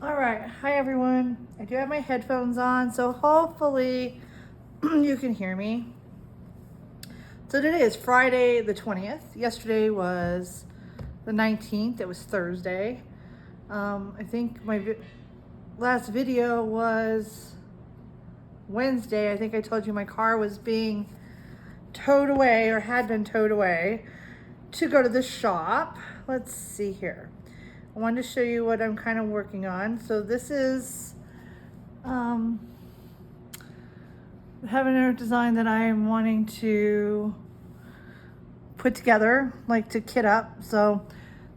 All right, hi everyone. I do have my headphones on, so hopefully you can hear me. So today is Friday the 20th. Yesterday was the 19th. It was Thursday. I think my last video was Wednesday. I think I told you my car was being towed away or had been towed away to go to the shop. Let's see here. I wanted to show you what I'm kind of working on. So this is having a design that I'm wanting to put together, like to kit up. So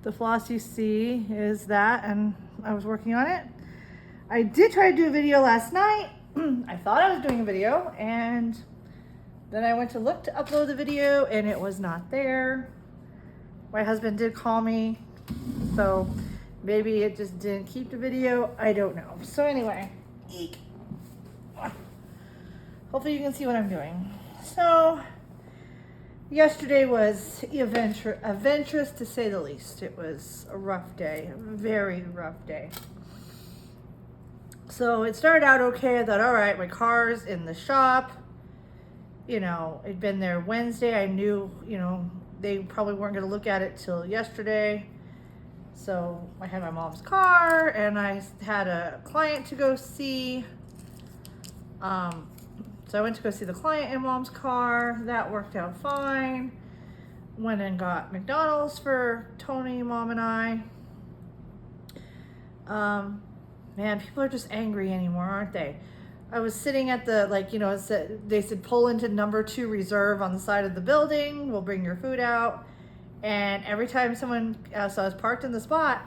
the floss you see is that, and I was working on it. I did try to do a video last night. I thought I was doing a video, and then I went to look to upload the video and it was not there. My husband did call me, so maybe it just didn't keep the video. I don't know. So anyway, eek. Hopefully you can see what I'm doing. So yesterday was adventurous to say the least. It was a rough day, a very rough day. So it started out okay. I thought, all right, my car's in the shop. You know, it'd been there Wednesday. I knew, they probably weren't going to look at it till yesterday. So I had my mom's car and I had a client to go see. So I went to go see the client in mom's car. That worked out fine. Went and got McDonald's for Tony, mom, and I. Man, people are just angry anymore, aren't they? I was sitting at the, they said pull into number 2 reserve on the side of the building. We'll bring your food out. And every time someone, so I was parked in the spot,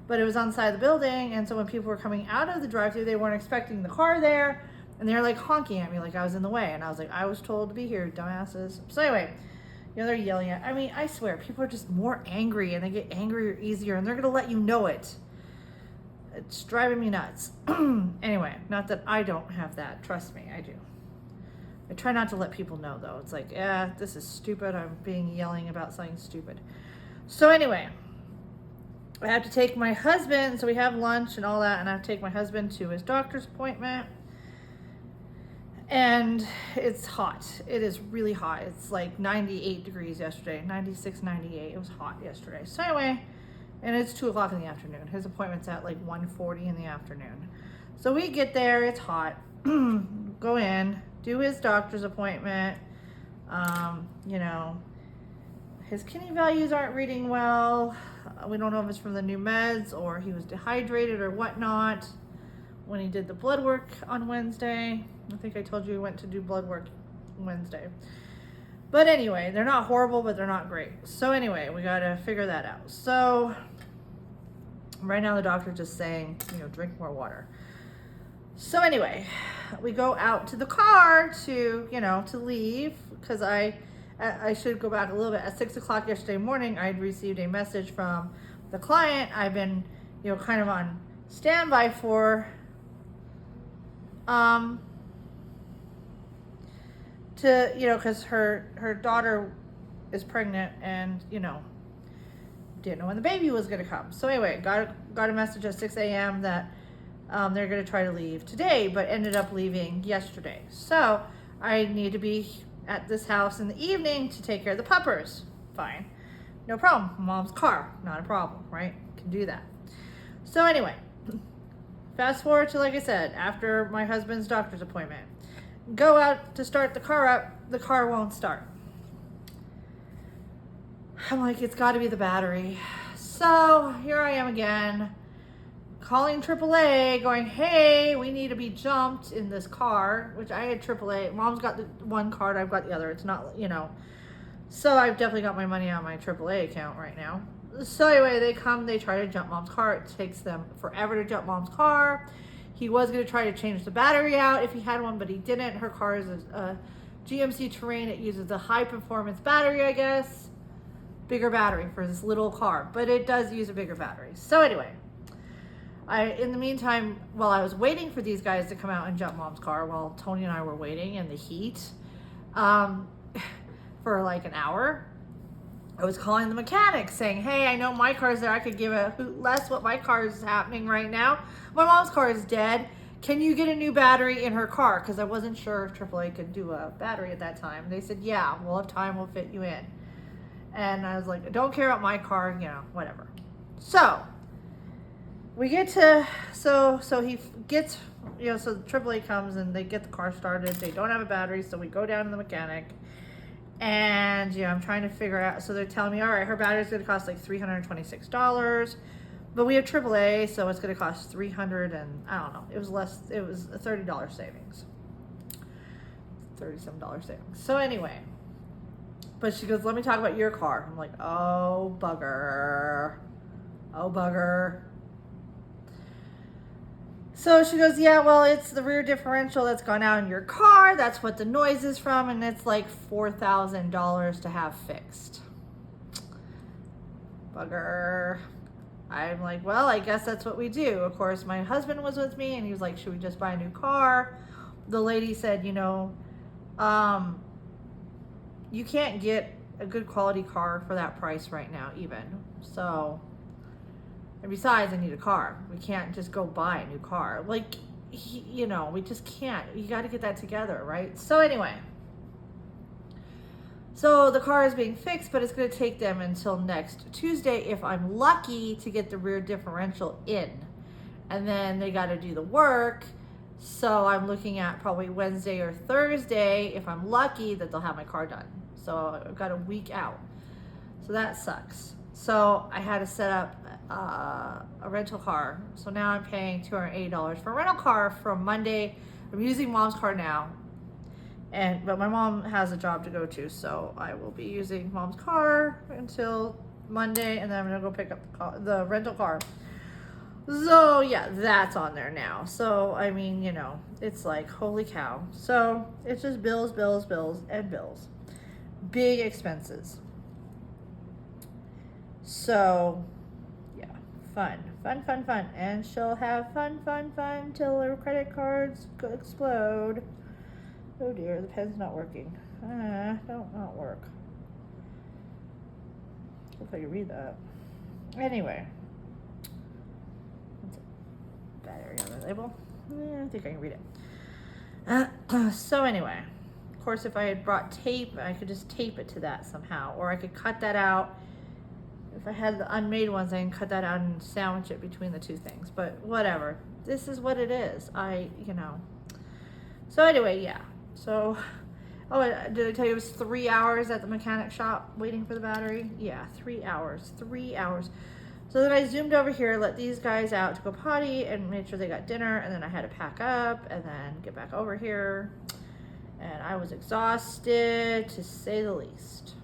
but it was on the side of the building. And so when people were coming out of the drive-thru, they weren't expecting the car there. And they were like honking at me like I was in the way. And I was like, I was told to be here, dumbasses. So anyway, they're yelling at, I swear, people are just more angry and they get angrier easier and they're going to let you know it. It's driving me nuts. Anyway, not that I don't have that. Trust me, I do. I try not to let people know though. It's like, this is stupid. I'm being yelling about something stupid. So anyway, I have to take my husband. So we have lunch and all that. And I have to take my husband to his doctor's appointment. And it's hot. It is really hot. It's like 98 degrees yesterday, 96, 98. It was hot yesterday. So anyway, and it's 2 o'clock in the afternoon. His appointment's at like 1:40 in the afternoon. So we get there, it's hot, go in, do his doctor's appointment. His kidney values aren't reading well. We don't know if it's from the new meds or he was dehydrated or whatnot. When he did the blood work on Wednesday, I think I told you we went to do blood work Wednesday. But anyway, they're not horrible, but they're not great. So anyway, we got to figure that out. So right now the doctor's just saying, drink more water. So anyway, we go out to the car to leave because I should go back a little bit. At 6 o'clock yesterday morning, I'd received a message from the client I've been, kind of on standby for, because her daughter is pregnant and, didn't know when the baby was going to come. So anyway, got a message at 6 a.m. that they're going to try to leave today, but ended up leaving yesterday. So I need to be at this house in the evening to take care of the puppers. Fine. No problem. Mom's car. Not a problem, right? Can do that. So anyway, fast forward to, like I said, after my husband's doctor's appointment. Go out to start the car up. The car won't start. I'm like, it's got to be the battery. So here I am again, calling AAA, going, hey, we need to be jumped in this car, which I had AAA. Mom's got the one card, I've got the other. It's not, So I've definitely got my money on my AAA account right now. So anyway, they come, they try to jump mom's car. It takes them forever to jump mom's car. He was going to try to change the battery out if he had one, but he didn't. Her car is a GMC Terrain. It uses a high performance battery, I guess. Bigger battery for this little car, but it does use a bigger battery. So anyway, in the meantime, while I was waiting for these guys to come out and jump mom's car, while Tony and I were waiting in the heat for like an hour, I was calling the mechanic saying, hey, I know my car's there. I could give a hoot less what my car is happening right now. My mom's car is dead. Can you get a new battery in her car? Because I wasn't sure if AAA could do a battery at that time. They said, yeah, we'll have time. We'll fit you in. And I was like, I don't care about my car, you know, whatever. So we get to, so he gets, you know, so AAA comes and they get the car started. They don't have a battery. So we go down to the mechanic. And, you know, I'm trying to figure out, so they're telling me, all right, her battery's going to cost like $326, but we have AAA, so it's going to cost $300 and I don't know, it was less, it was a $30 savings, $37 savings. So anyway, but she goes, let me talk about your car. I'm like, oh, bugger. Oh, bugger. So she goes, yeah, well, it's the rear differential that's gone out in your car. That's what the noise is from. And it's like $4,000 to have fixed. Bugger. I'm like, well, I guess that's what we do. Of course, my husband was with me and he was like, should we just buy a new car? The lady said, you know, you can't get a good quality car for that price right now even. So... and besides, I need a car. We can't just go buy a new car. Like, you know, we just can't. You got to get that together, right? So anyway, so the car is being fixed, but it's going to take them until next Tuesday if I'm lucky to get the rear differential in. And then they got to do the work. So I'm looking at probably Wednesday or Thursday, if I'm lucky, that they'll have my car done. So I've got a week out. So that sucks. So I had to set up a rental car. So now I'm paying $280 for a rental car from Monday. I'm using mom's car now. But my mom has a job to go to, so I will be using mom's car until Monday, and then I'm gonna go pick up the rental car. So yeah, that's on there now. So I mean, you know, it's like holy cow. So it's just bills, bills, bills, and bills. Big expenses. So yeah, fun. And she'll have fun till her credit cards explode. Oh dear, the pen's not working. Don't not work. Hope I can read that. Anyway. Battery on the label. I think I can read it. So anyway, of course, if I had brought tape, I could just tape it to that somehow, or I could cut that out. If I had the unmade ones, I can cut that out and sandwich it between the two things. But whatever, this is what it is. You know. So anyway, yeah. So, oh, did I tell you it was 3 hours at the mechanic shop waiting for the battery? Yeah, 3 hours. 3 hours. So then I zoomed over here, let these guys out to go potty and made sure they got dinner, and then I had to pack up and then get back over here. And I was exhausted, to say the least.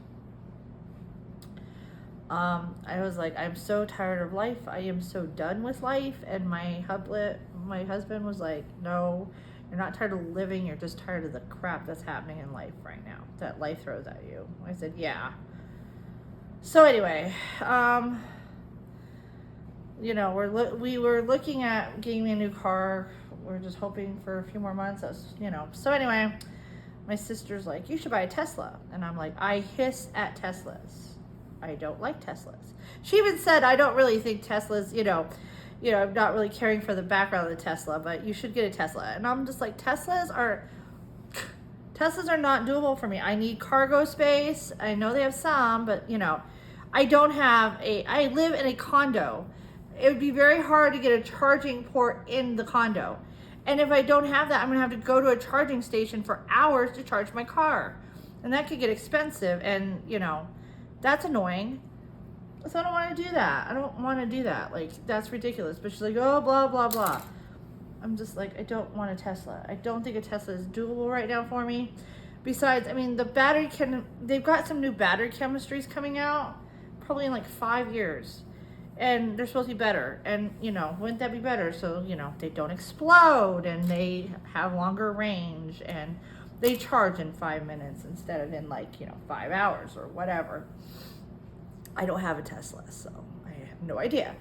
I was like, I'm so tired of life. I am so done with life. And my husband was like, no, you're not tired of living. You're just tired of the crap that's happening in life right now, that life throws at you. I said, yeah. So anyway, you know, we were looking at getting me a new car. We're just hoping for a few more months. You know. So anyway, my sister's like, you should buy a Tesla. And I'm like, I hiss at Teslas. I don't like Teslas. She even said, I don't really think Teslas, you know, I'm not really caring for the background of the Tesla, but you should get a Tesla. And I'm just like, Teslas are not doable for me. I need cargo space. I know they have some, but you know, I live in a condo. It would be very hard to get a charging port in the condo. And if I don't have that, I'm gonna have to go to a charging station for hours to charge my car. And that could get expensive, and you know, that's annoying. So I don't want to do that. I don't want to do that. Like, that's ridiculous. But she's like, oh, blah, blah, blah. I'm just like, I don't want a Tesla. I don't think a Tesla is doable right now for me. Besides, I mean, they've got some new battery chemistries coming out, probably in like 5 years. And they're supposed to be better. And, you know, wouldn't that be better? So, you know, they don't explode and they have longer range and they charge in 5 minutes instead of in like, you know, 5 hours or whatever. I don't have a Tesla, so I have no idea.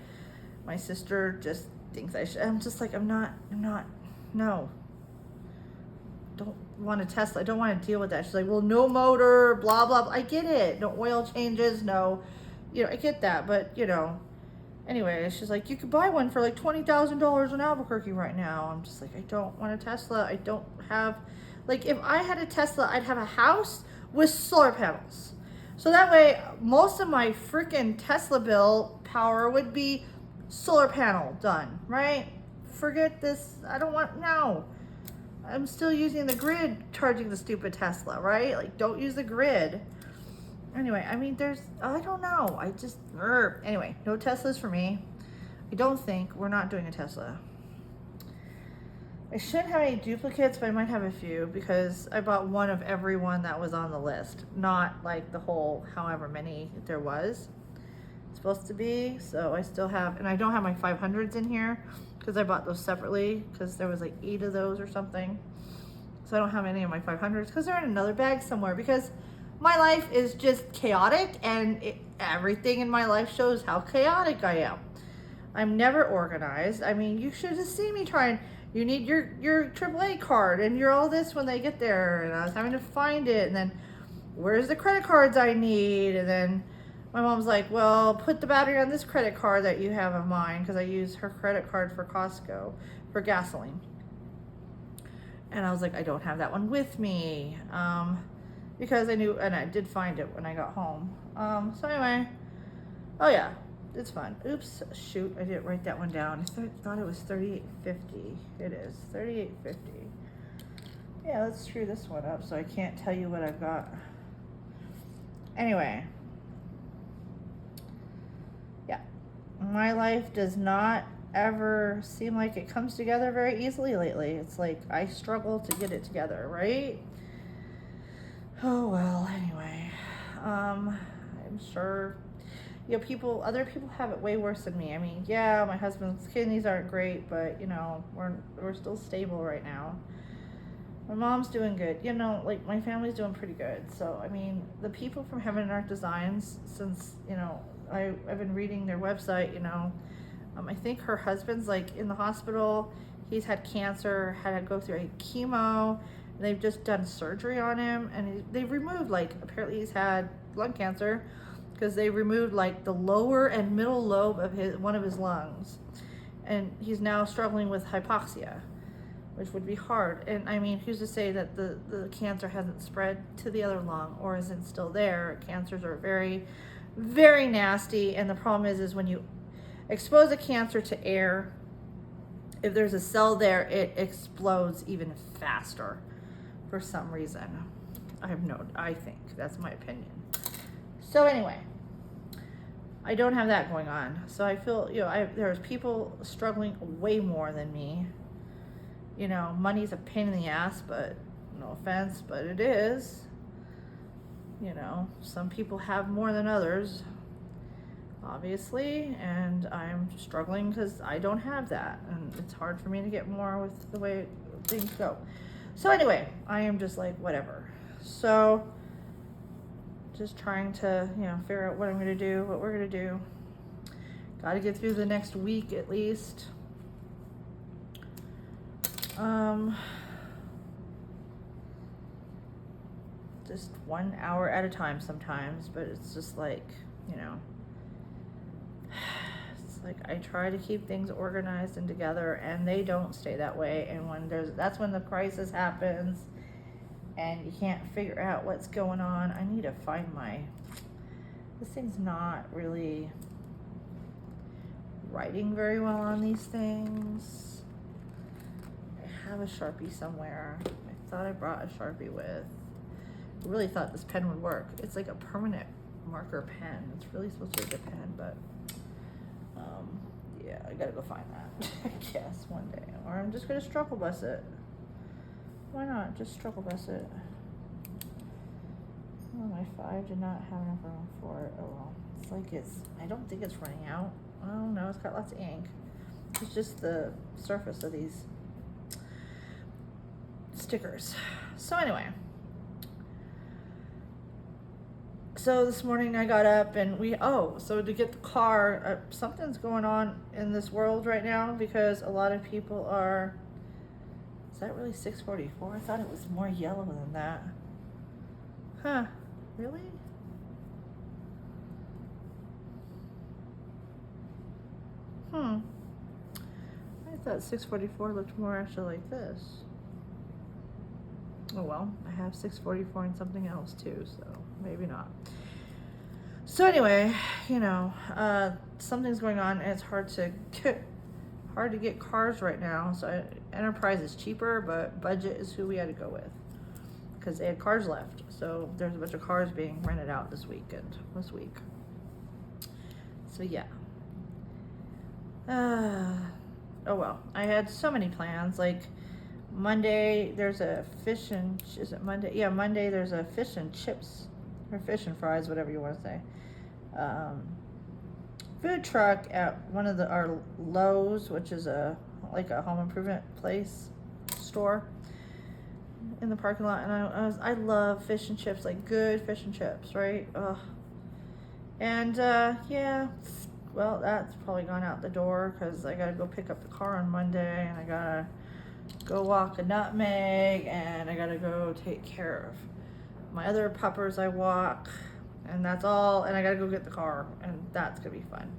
My sister just thinks I should. I'm just like, no. don't want a Tesla. I don't want to deal with that. She's like, well, no motor, blah, blah, blah. I get it. No oil changes, no, I get that. But, anyway, she's like, you could buy one for like $20,000 in Albuquerque right now. I'm just like, I don't want a Tesla. I don't have, like, if I had a Tesla, I'd have a house with solar panels. So that way, most of my freaking Tesla bill power would be solar panel done, right? Forget this. I don't want, no. I'm still using the grid charging the stupid Tesla, right? Like, don't use the grid. Anyway, I mean, I don't know. Anyway, no Teslas for me. I don't think. We're not doing a Tesla. I shouldn't have any duplicates, but I might have a few because I bought one of every one that was on the list. Not like the whole however many there was supposed to be. So I still have, and I don't have my 500s in here because I bought those separately because there was like 8 of those or something. So I don't have any of my 500s because they're in another bag somewhere because my life is just chaotic and everything in my life shows how chaotic I am. I'm never organized. I mean, you should have seen me trying. You need your AAA card and you're all this when they get there. And I was having to find it. And then where's the credit cards I need? And then my mom's like, well, put the battery on this credit card that you have of mine because I use her credit card for Costco for gasoline. And I was like, I don't have that one with me because I knew, and I did find it when I got home. So anyway, oh yeah. It's fun. Oops, shoot, I didn't write that one down. I thought it was $38.50. It is $38.50. Yeah, let's screw this one up so I can't tell you what I've got. Anyway. Yeah. My life does not ever seem like it comes together very easily lately. It's like I struggle to get it together, right? Oh well, anyway. I'm sure other people have it way worse than me. I mean, yeah, my husband's kidneys aren't great, but we're still stable right now. My mom's doing good. Like my family's doing pretty good. So I mean, the people from Heaven and Art Designs, since I've been reading their website. I think her husband's like in the hospital. He's had cancer, had to go through a chemo. And they've just done surgery on him, and they've removed apparently he's had lung cancer. Because they removed like the lower and middle lobe of one of his lungs, and he's now struggling with hypoxia, which would be hard. And I mean, who's to say that the cancer hasn't spread to the other lung or isn't still there? Cancers are very, very nasty, and the problem is when you expose a cancer to air, if there's a cell there, it explodes even faster for some reason. I think that's my opinion. So anyway, I don't have that going on. So I feel, there's people struggling way more than me. Money's a pain in the ass, but no offense, but it is. Some people have more than others, obviously, and I'm struggling because I don't have that. And it's hard for me to get more with the way things go. So anyway, I am just like, whatever. So just trying to, figure out what I'm going to do, what we're going to do. Got to get through the next week at least. Just 1 hour at a time sometimes, but it's just like, it's like I try to keep things organized and together, and they don't stay that way. And that's when the crisis happens. And you can't figure out what's going on. I need to find this thing's not really writing very well on these things. I have a Sharpie somewhere. I thought I brought a Sharpie with. I really thought this pen would work. It's like a permanent marker pen. It's really supposed to be a good pen, but yeah, I gotta go find that. I guess one day. Or I'm just gonna struggle bus it. Why not? Just struggle bus it. Oh, my 5 did not have enough room for it. Oh well. It's like I don't think it's running out. Oh no, it's got lots of ink. It's just the surface of these stickers. So anyway. So this morning I got up and so to get the car, something's going on in this world right now because a lot of people are that really 644? I thought it was more yellow than that. Huh, really? I thought 644 looked more actually like this. Oh well, I have 644 and something else too, so maybe not. So anyway, you know, something's going on and it's hard to get cars right now. So Enterprise is cheaper, but Budget is who we had to go with because they had cars left. So there's a bunch of cars being rented out this week. So yeah. Oh well, I had so many plans. Like Monday, there's a fish and is it Monday? Yeah, Monday there's a fish and chips or fish and fries, whatever you want to say. Food truck at one of our Lowe's, which is like a home improvement place store in the parking lot, and I love fish and chips, like good fish and chips, right? Ugh. And yeah, well, that's probably gone out the door because I gotta go pick up the car on Monday, and I gotta go walk a nutmeg, and I gotta go take care of my other puppers I walk, and that's all, and I gotta go get the car, and that's gonna be fun.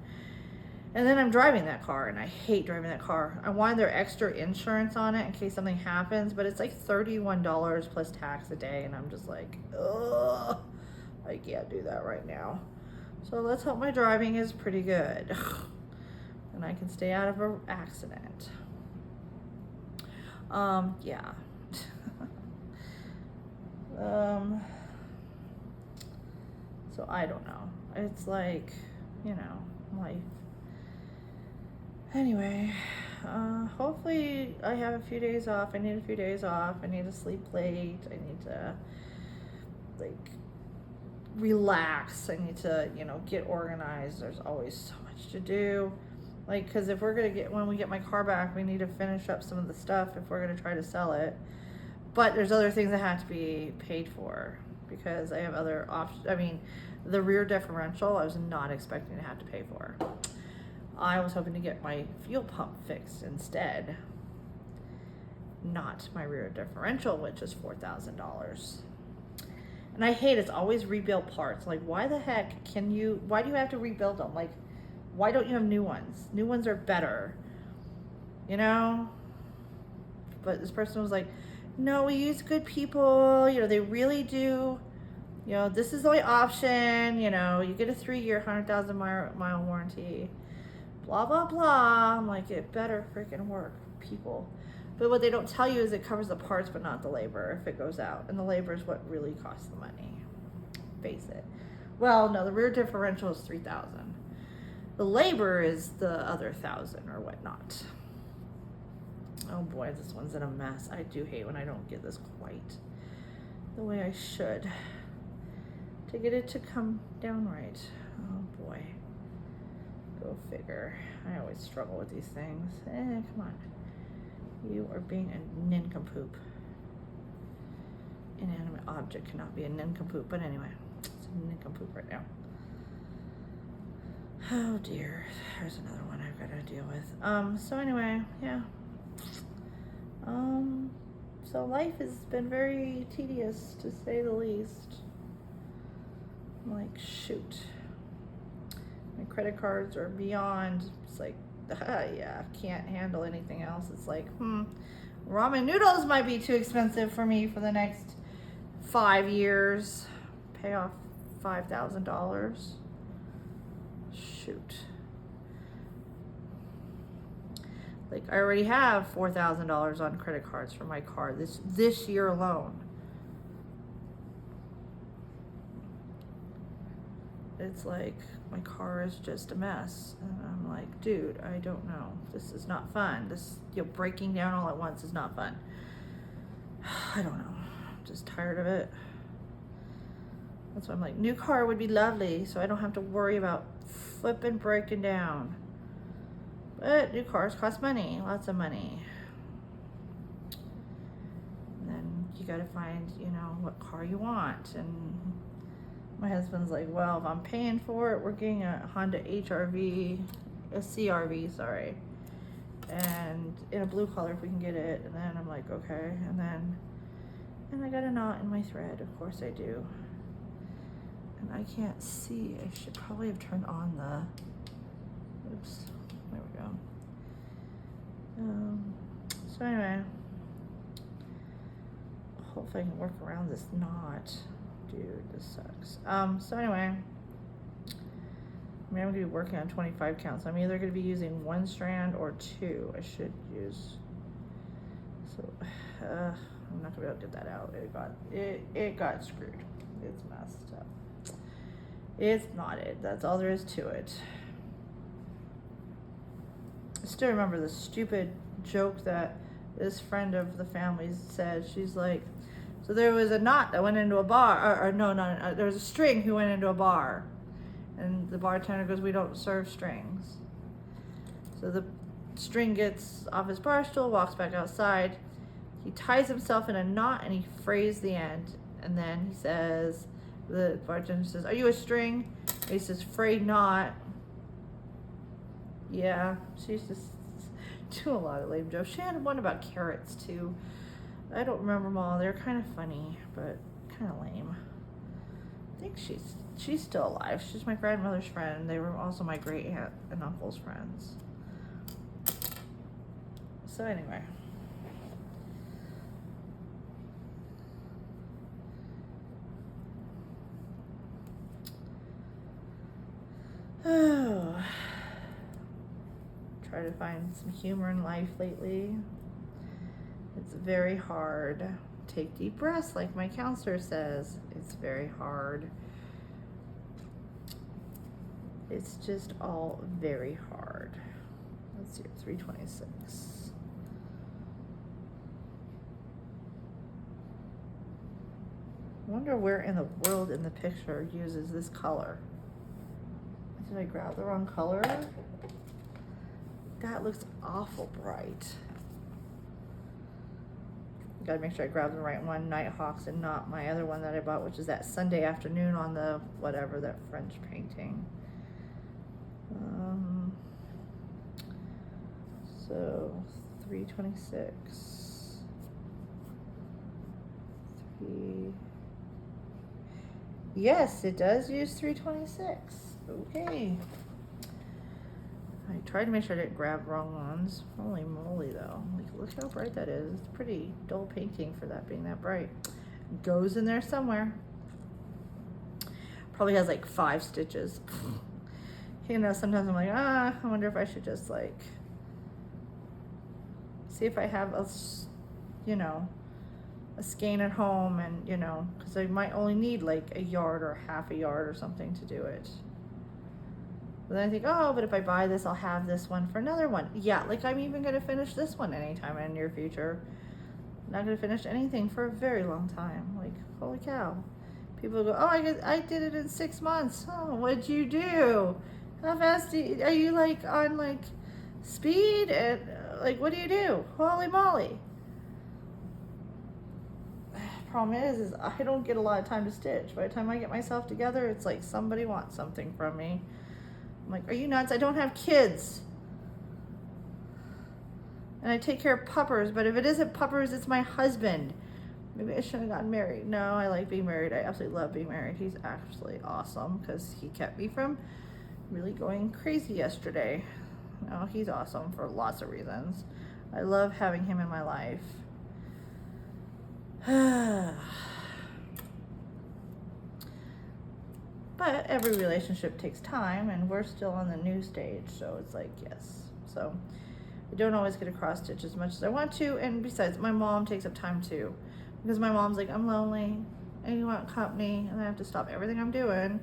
And then I'm driving that car, and I hate driving that car. I wanted their extra insurance on it in case something happens, but it's like $31 plus tax a day, and I'm just like, ugh, I can't do that right now. So let's hope my driving is pretty good, and I can stay out of an accident. Yeah. So I don't know. It's like, you know, life. Anyway, hopefully I have a few days off. I need a few days off. I need to sleep late. I need to, like, relax. I need to, you know, get organized. There's always so much to do. Like, because if we're going to when we get my car back, we need to finish up some of the stuff if we're going to try to sell it. But there's other things that have to be paid for because I have other options. I mean, the rear differential, I was not expecting to have to pay for. I was hoping to get my fuel pump fixed instead, not my rear differential, which is $4,000. And I hate it's always rebuilt parts. Like, why the heck why do you have to rebuild them? Like, why don't you have new ones? New ones are better, you know? But this person was like, no, we use good people, you know, they really do, you know, this is the only option, you know, you get a 3-year, 100,000 mile warranty, blah, blah, blah. I'm like, it better freaking work, people. But what they don't tell you is it covers the parts, but not the labor if it goes out. And the labor is what really costs the money. Face it. Well, no, the rear differential is $3,000. The labor is the other $1,000 or whatnot. Oh boy, this one's in a mess. I do hate when I don't get this quite the way I should to get it to come down right. Oh boy. Go figure. I always struggle with these things. Come on. You are being a nincompoop. Inanimate object cannot be a nincompoop, but anyway, it's a nincompoop right now. Oh dear, there's another one I've got to deal with. So anyway, yeah. So life has been very tedious, to say the least. I'm like, shoot. My credit cards are beyond, it's like, yeah, can't handle anything else. It's like, ramen noodles might be too expensive for me for the next 5 years. Pay off $5,000. Shoot. Like, I already have $4,000 on credit cards for my car this year alone. It's like, my car is just a mess. And I'm like, dude, I don't know. This is not fun. This, you know, breaking down all at once is not fun. I don't know. I'm just tired of it. That's why I'm like, new car would be lovely, so I don't have to worry about flipping breaking down. But new cars cost money, lots of money. And then you gotta find, you know, what car you want. And my husband's like, well, if I'm paying for it, we're getting a Honda HRV, a CRV, sorry. And and in a blue color if we can get it. And then I'm like, okay. And I got a knot in my thread. Of course I do. And I can't see. I should probably have turned on the, oops, there we go. So anyway, hopefully I can work around this knot. Dude, this sucks. So anyway, I mean, I'm gonna be working on 25 counts. I'm either gonna be using 1 strand or 2. I should use, so I'm not gonna be able to get that out. It got screwed. It's messed up. It's knotted. That's all there is to it. I still remember the stupid joke that this friend of the family said. She's like, so there was a knot that went into a bar, or no, there was a string who went into a bar. And the bartender goes, we don't serve strings. So the string gets off his bar stool, walks back outside. He ties himself in a knot and he frays the end. And then he says, the bartender says, are you a string? And he says, frayed knot. Yeah, she's just doing a lot of lame jokes. She had one about carrots too. I don't remember them all. They're kind of funny, but kind of lame. I think she's still alive. She's my grandmother's friend. They were also my great aunt and uncle's friends. So anyway. Oh. Try to find some humor in life lately. It's very hard. Take deep breaths, like my counselor says. It's very hard. It's just all very hard. Let's see, 326. I wonder where in the world in the picture uses this color. Did I grab the wrong color? That looks awful bright. Gotta make sure I grab the right one, Nighthawks, and not my other one that I bought, which is that Sunday afternoon on the whatever, that French painting. So 326. 3. Yes, it does use 326. Okay. I tried to make sure I didn't grab wrong ones. Holy moly though. Like, look how bright that is. It's pretty dull painting for that being that bright. It goes in there somewhere. Probably has like 5 stitches. You know, sometimes I'm like, I wonder if I should just like see if I have a, you know, a skein at home, and you know, because I might only need like a yard or half a yard or something to do it. But then I think, oh, but if I buy this, I'll have this one for another one. Yeah, like I'm even going to finish this one anytime in the near future. I'm not going to finish anything for a very long time. Like, holy cow. People go, oh, I did it in 6 months. Oh, what'd you do? How fast are you like on like speed? And like, what do you do? Holy moly. Problem is I don't get a lot of time to stitch. By the time I get myself together, it's like somebody wants something from me. I'm like, are you nuts? I don't have kids. And I take care of puppers, but if it isn't puppers, it's my husband. Maybe I shouldn't have gotten married. No, I like being married. I absolutely love being married. He's actually awesome because he kept me from really going crazy yesterday. No, he's awesome for lots of reasons. I love having him in my life. But every relationship takes time, and we're still on the new stage, so it's like, yes. So I don't always get across stitch as much as I want to, and besides, my mom takes up time too, because my mom's like, I'm lonely, and you want company, and I have to stop everything I'm doing,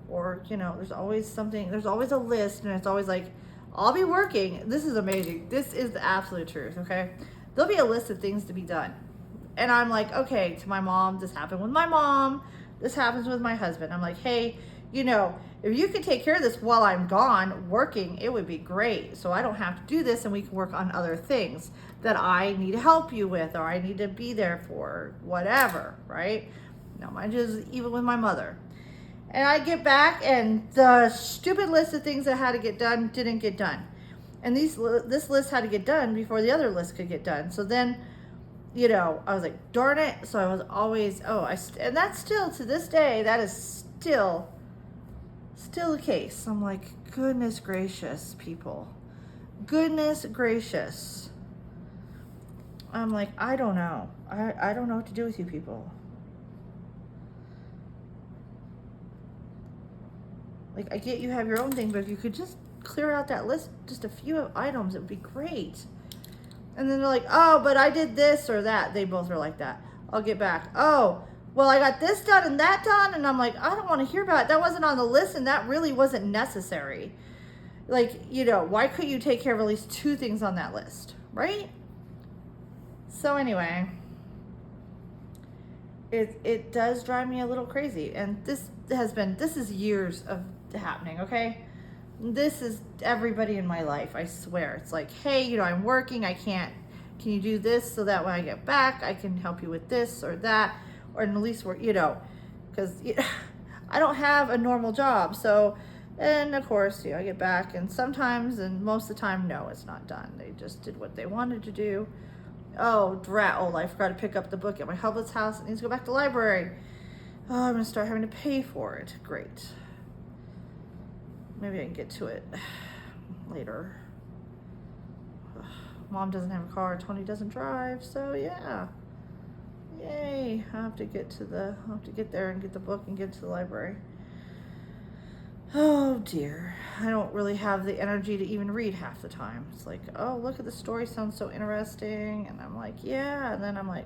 or, you know, there's always something, there's always a list, and it's always like, I'll be working. This is amazing. This is the absolute truth, okay? There'll be a list of things to be done, and I'm like, okay, to my mom, this happened with my mom, this happens with my husband. I'm like, hey, you know, if you could take care of this while I'm gone working, it would be great. So I don't have to do this, and we can work on other things that I need to help you with, or I need to be there for, whatever, right? Now, mind you, even with my mother. And I get back, and the stupid list of things that had to get done didn't get done. And this list had to get done before the other list could get done. So then, you know, I was like, darn it. So I was always, and that's still to this day, that is still the case. I'm like, goodness gracious, people. Goodness gracious. I'm like, I don't know. I don't know what to do with you people. Like, I get you have your own thing, but if you could just clear out that list, just a few items, it would be great. And then they're like, oh, but I did this or that. They both are like that. I'll get back. Oh, well, I got this done and that done. And I'm like, I don't want to hear about it. That wasn't on the list and that really wasn't necessary. Like, you know, why couldn't you take care of at least 2 things on that list, right? So anyway, it does drive me a little crazy. And this is years of happening, okay? This is everybody in my life, I swear. It's like, hey, you know, I'm working, can you do this so that when I get back, I can help you with this or that, or at least we're, you know, because I don't have a normal job. So, and of course, you know, I get back and sometimes, and most of the time, no, it's not done. They just did what they wanted to do. Oh, drat, I forgot to pick up the book at my hublet's house. It needs to go back to the library. Oh, I'm gonna start having to pay for it. Great. Maybe I can get to it later. Mom doesn't have a car. Tony doesn't drive. So yeah, yay! I have to get there and get the book and get to the library. Oh dear, I don't really have the energy to even read half the time. It's like, oh, look at the story, sounds so interesting, and I'm like, yeah, and then I'm like,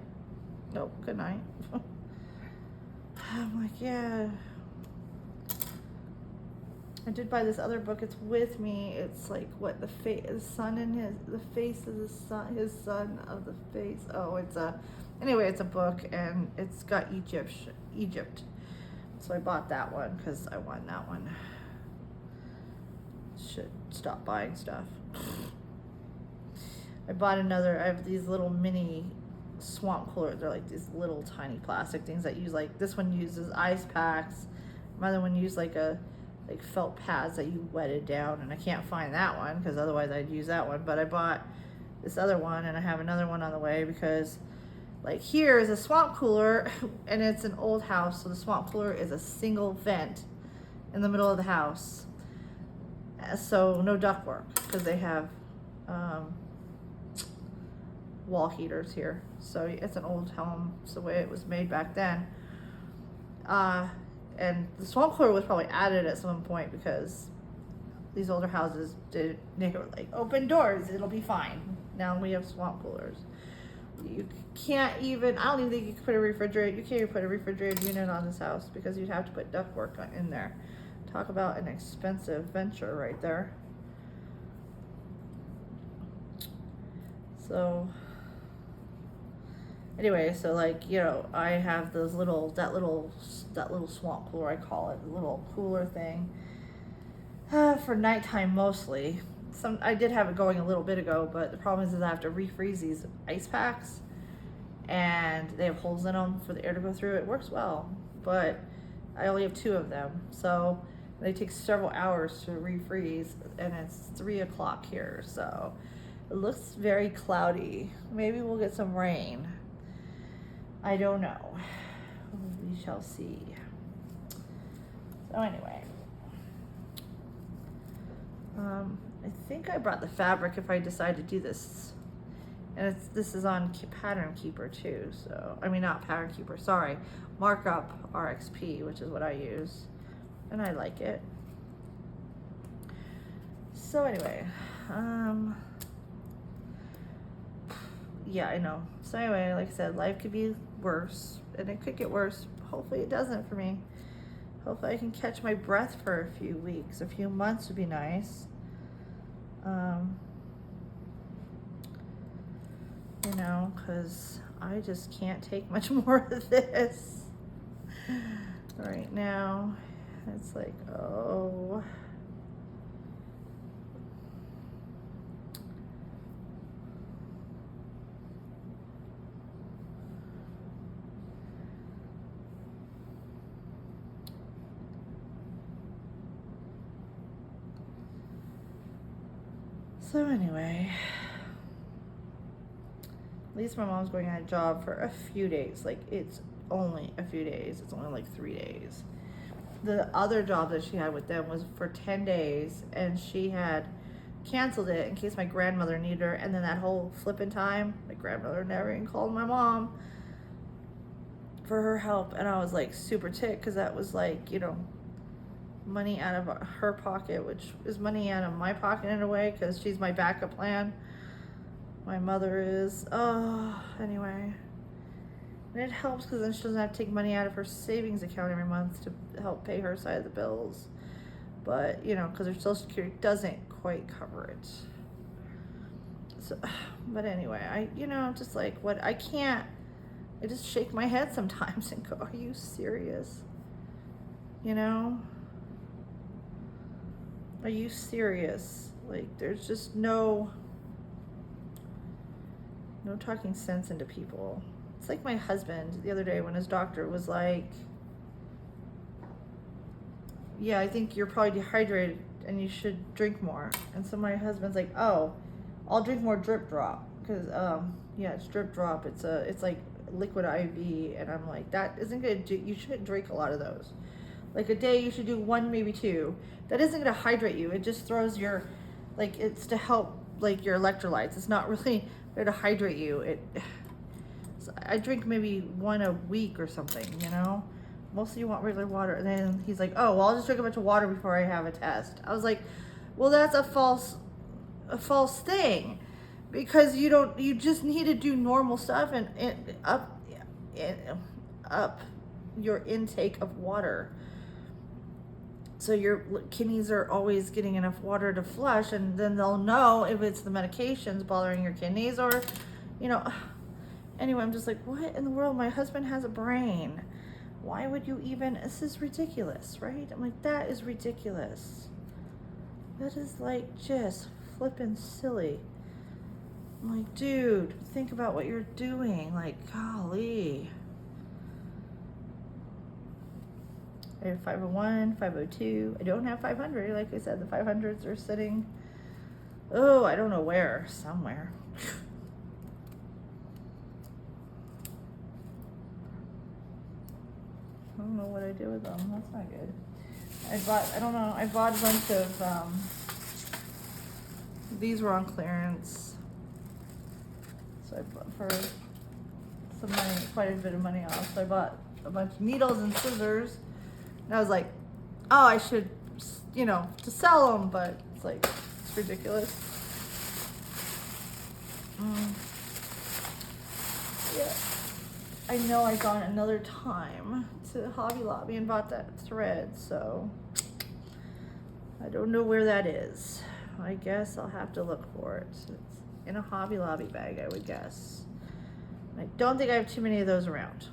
nope, good night. I'm like, yeah. I did buy this other book. It's with me. It's like what the sun in the face of the sun, his son of the face. Oh, anyway, it's a book and it's got Egypt. So I bought that one because I won that one. Should stop buying stuff. I bought another. I have these little mini swamp coolers. They're like these little tiny plastic things that use, like, this one uses ice packs. My other one used like felt pads that you wetted down, and I can't find that one because otherwise I'd use that one. But I bought this other one, and I have another one on the way because, like, here is a swamp cooler and it's an old house, so the swamp cooler is a single vent in the middle of the house, so no ductwork because they have wall heaters here. So it's an old home. It's the way it was made back then. And the swamp cooler was probably added at some point because these older houses they were like, open doors, it'll be fine. Now we have swamp coolers. You can't even, I don't even think you can put a refrigerator, you can't even put a refrigerator unit on this house because you'd have to put ductwork in there. Talk about an expensive venture right there. So anyway, so, like, you know, I have those that little swamp cooler, I call it, the little cooler thing, for nighttime mostly. I did have it going a little bit ago, but the problem is I have to refreeze these ice packs, and they have holes in them for the air to go through. It works well, but I only have 2 of them, so they take several hours to refreeze, and it's 3 o'clock here, so it looks very cloudy. Maybe we'll get some rain. I don't know. We shall see. So anyway, I think I brought the fabric if I decide to do this, and this is on Pattern Keeper too. So I mean, not Pattern Keeper. Sorry, Markup RXP, which is what I use, and I like it. So anyway, yeah, I know. So anyway, like I said, life could be worse, and it could get worse. Hopefully it doesn't for me. Hopefully I can catch my breath for a few weeks. A few months would be nice. You know, because I just can't take much more of this right now. It's like, oh. So anyway, at least my mom's going on a job for a few days. Like, it's only a few days. It's only like 3 days. The other job that she had with them was for 10 days, and she had canceled it in case my grandmother needed her. And then that whole flipping time, my grandmother never even called my mom for her help. And I was like super ticked, because that was like, you know, money out of her pocket, which is money out of my pocket in a way, because she's my backup plan. My mother is. Oh, anyway. And it helps because then she doesn't have to take money out of her savings account every month to help pay her side of the bills. But, you know, because her Social Security doesn't quite cover it. So, but anyway, you know, just like what I can't, I just shake my head sometimes and go, are you serious? You know? Are you serious? Like, there's just no talking sense into people. It's like my husband the other day when his doctor was like, yeah, I think you're probably dehydrated and you should drink more. And so my husband's like, oh, I'll drink more Drip Drop. Because, yeah, it's Drip Drop. It's like liquid IV. And I'm like, that isn't good. You shouldn't drink a lot of those. Like a day you should do 1, maybe 2. That isn't going to hydrate you. It just throws your, like, it's to help, like, your electrolytes. It's not really there to hydrate you. So I drink maybe 1 a week or something, you know? Mostly you want regular water. And then he's like, oh, well, I'll just drink a bunch of water before I have a test. I was like, well, that's a false thing. Because you just need to do normal stuff and up your intake of water. So your kidneys are always getting enough water to flush, and then they'll know if it's the medications bothering your kidneys or, you know. Anyway, I'm just like, what in the world? My husband has a brain. Why would you even, this is ridiculous, right? I'm like, that is ridiculous. That is like just flippin' silly. I'm like, dude, think about what you're doing. Like, golly. I have 501, 502. I don't have 500. Like I said, the 500s are sitting, oh, I don't know where, somewhere. I don't know what I do with them. That's not good. I bought a bunch of, these were on clearance. So I bought for some money, quite a bit of money off. So I bought a bunch of needles and scissors. And I was like, oh, I should, you know, to sell them, but it's like, it's ridiculous. Yeah. I know I gone another time to Hobby Lobby and bought that thread, so I don't know where that is. I guess I'll have to look for it. It's in a Hobby Lobby bag, I would guess. I don't think I have too many of those around.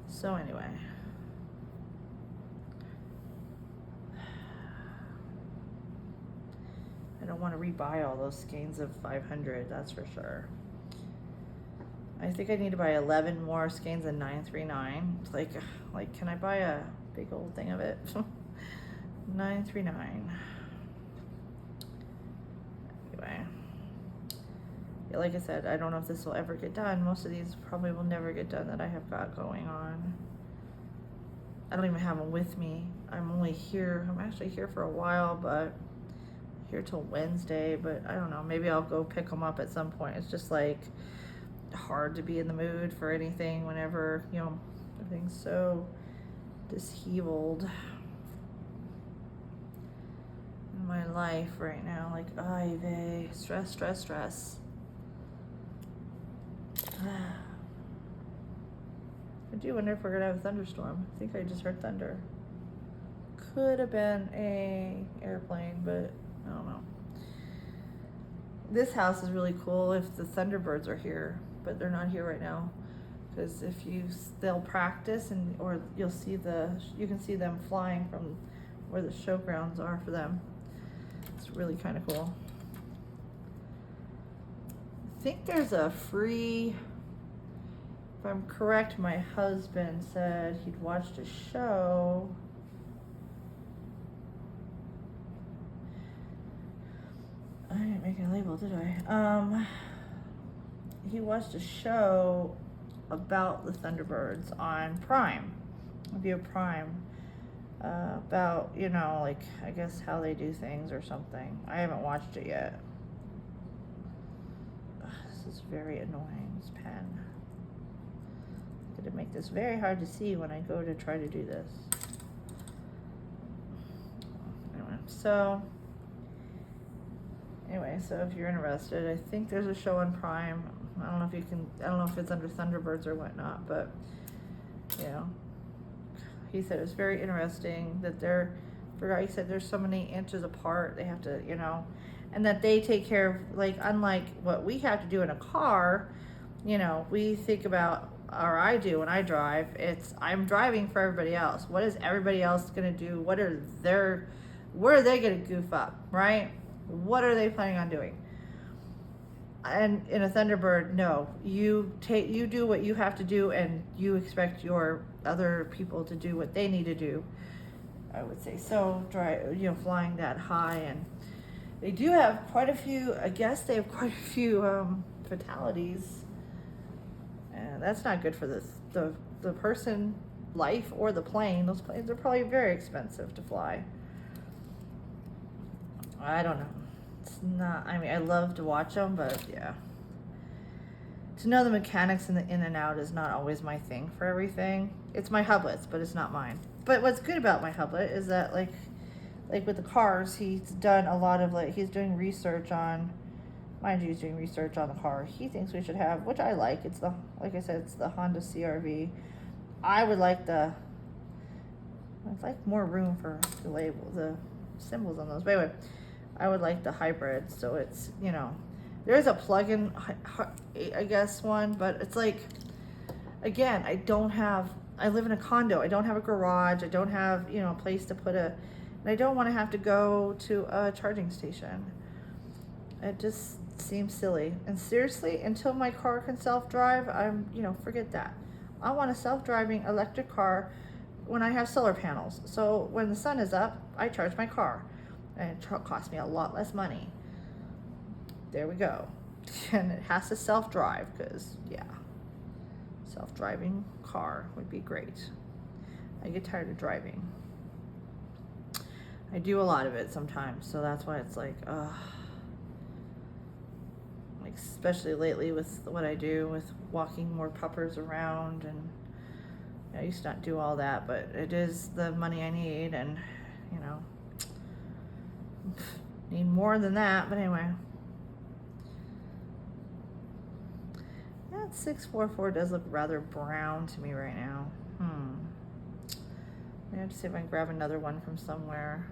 So anyway. I don't want to rebuy all those skeins of 500, that's for sure. I think I need to buy 11 more skeins of 939. It's like, can I buy a big old thing of it? 939. Anyway. Yeah, like I said, I don't know if this will ever get done. Most of these probably will never get done that I have got going on. I don't even have them with me. I'm only here, I'm actually here for a while, but here till Wednesday, but I don't know, maybe I'll go pick them up at some point. It's just like hard to be in the mood for anything whenever, you know, everything's so disheveled in my life right now. Like, ay vey, stress. I do wonder if we're gonna have a thunderstorm. I think I just heard thunder. Could have been a airplane, but I don't know. This house is really cool if the Thunderbirds are here, but they're not here right now. Because they'll practice or you can see them flying from where the showgrounds are for them. It's really kind of cool. I think there's a free, if I'm correct, my husband said he'd watched a show. I didn't make a label, did I? He watched a show about the Thunderbirds on Prime, via Prime, about, you know, like, I guess how they do things or something. I haven't watched it yet. Ugh, this is very annoying, this pen. I'm gonna make this very hard to see when I go to try to do this. Anyway, so if you're interested, I think there's a show on Prime. I don't know if you can, I don't know if it's under Thunderbirds or whatnot, but, you know, he said it was very interesting that he said there's so many inches apart, they have to, you know, and that they take care of, like, unlike what we have to do in a car, you know, we think about, or I do when I drive, I'm driving for everybody else. What is everybody else gonna do? Where are they gonna goof up, right? What are they planning on doing? And in a Thunderbird, no, you do what you have to do, and you expect your other people to do what they need to do. I would say so. Flying that high, and they do have quite a few. I guess they have quite a few fatalities, and that's not good for the person life or the plane. Those planes are probably very expensive to fly. I don't know. It's not, I mean, I love to watch them, but yeah. To know the mechanics in the in and out is not always my thing for everything. It's my hublet's, but it's not mine. But what's good about my hublet is that, like with the cars, he's done a lot of, he's doing research on, mind you, he's doing research on the car he thinks we should have, which I like. It's like I said, it's the Honda CR-V. I'd like more room for the label, the symbols on those. But anyway, I would like the hybrid, so it's, you know, there's a plug-in, I guess, one, but it's like, again, I live in a condo, I don't have a garage, I don't have, you know, a place to put and I don't want to have to go to a charging station. It just seems silly. And seriously, until my car can self-drive, forget that. I want a self-driving electric car when I have solar panels. So when the sun is up, I charge my car. And it costs me a lot less money. There we go. And it has to self-drive, because, yeah, self-driving car would be great. I get tired of driving. I do a lot of it sometimes, so that's why it's like, especially lately with what I do with walking more puppers around, and I used to not do all that, but it is the money I need, and, you know, need more than that, but anyway. That 644 does look rather brown to me right now. I have to see if I can grab another one from somewhere.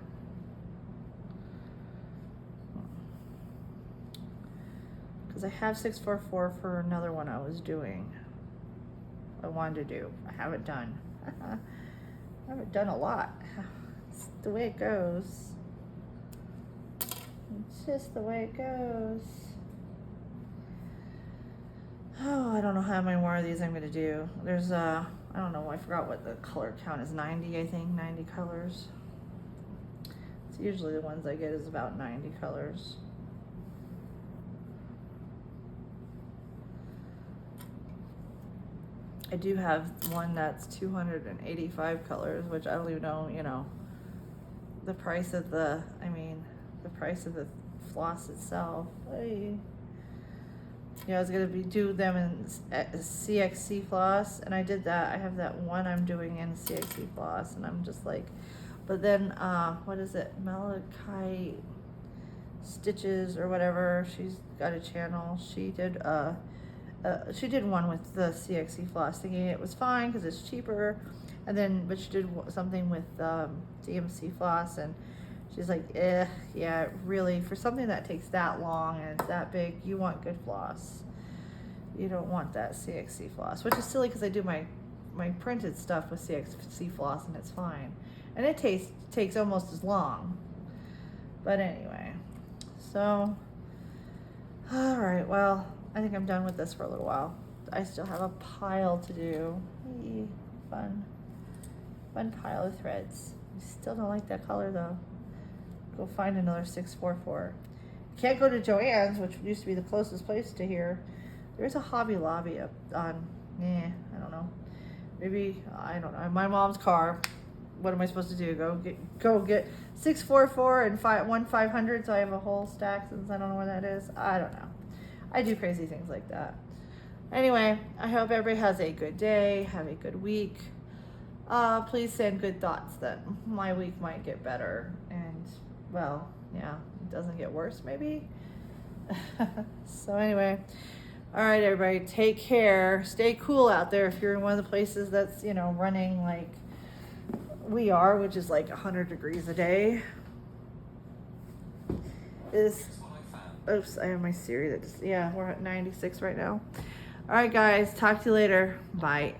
Because I have 644 for another one I was doing. I wanted to do. I haven't done. I haven't done a lot. It's the way it goes. It's just the way it goes. Oh, I don't know how many more of these I'm going to do. There's, I don't know, I forgot what the color count is. 90, I think, 90 colors. It's usually the ones I get is about 90 colors. I do have one that's 285 colors, which I don't even know, you know, the price of the floss itself. Yeah, I was gonna do them in CXC floss, and I did that. I have that one I'm doing in CXC floss, and I'm just like, but then, what is it? Malachi Stitches or whatever. She's got a channel. She did one with the CXC floss, thinking it was fine because it's cheaper, and then, but she did something with DMC floss, and she's like, yeah, really, for something that takes that long and it's that big, you want good floss. You don't want that CXC floss, which is silly because I do my printed stuff with CXC floss and it's fine. And it takes almost as long. But anyway, so, all right, well, I think I'm done with this for a little while. I still have a pile to do. Eee, fun pile of threads. I still don't like that color though. Go find another 644. Can't go to Joann's, which used to be the closest place to here. There's a Hobby Lobby up on, I don't know. Maybe, I don't know. My mom's car. What am I supposed to do? Go get 644 and 500, so I have a whole stack since I don't know where that is. I don't know. I do crazy things like that. Anyway, I hope everybody has a good day. Have a good week. Please send good thoughts that my week might get better. And, well, yeah, it doesn't get worse, maybe. So anyway, all right, everybody, take care. Stay cool out there if you're in one of the places that's, running like we are, which is like 100 degrees a day. Oops, I have my Siri that just, we're at 96 right now. All right, guys, talk to you later. Bye.